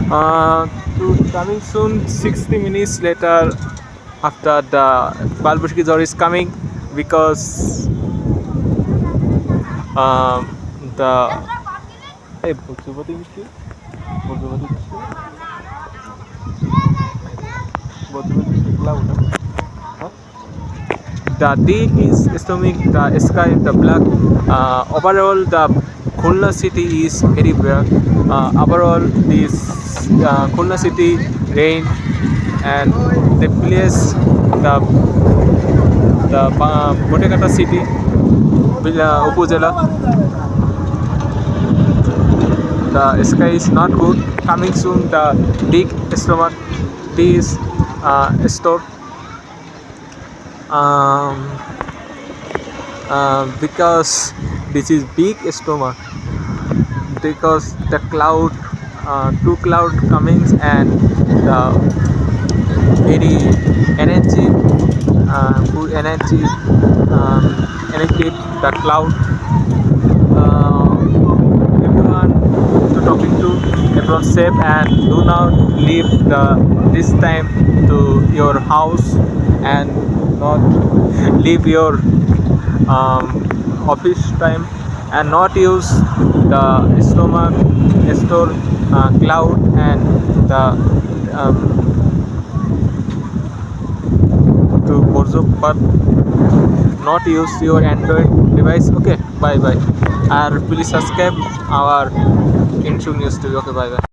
To coming soon 60 minutes later after the Balbushki is coming because the hey, Bojubati Bishki? Bojubati Bishki? Bojubati Bishki cloud, huh? The day is storming, the sky, the black. Overall, the Khulna city is very black. Overall, this Khulna city rain and the place, the Botekata city, Upuzela. The sky is not good. Coming soon, the big stomach, this store. Um, because this is big stomach, because the cloud, two cloud comings and the very energy, good energy, energy the cloud. Everyone to talking to, everyone safe and do not leave this time to your house and not leave your office time and not use the stomach store cloud and the to Borzuk, but not use your Android device. Okay, bye bye, and please subscribe our Intune News TV. Okay, bye bye.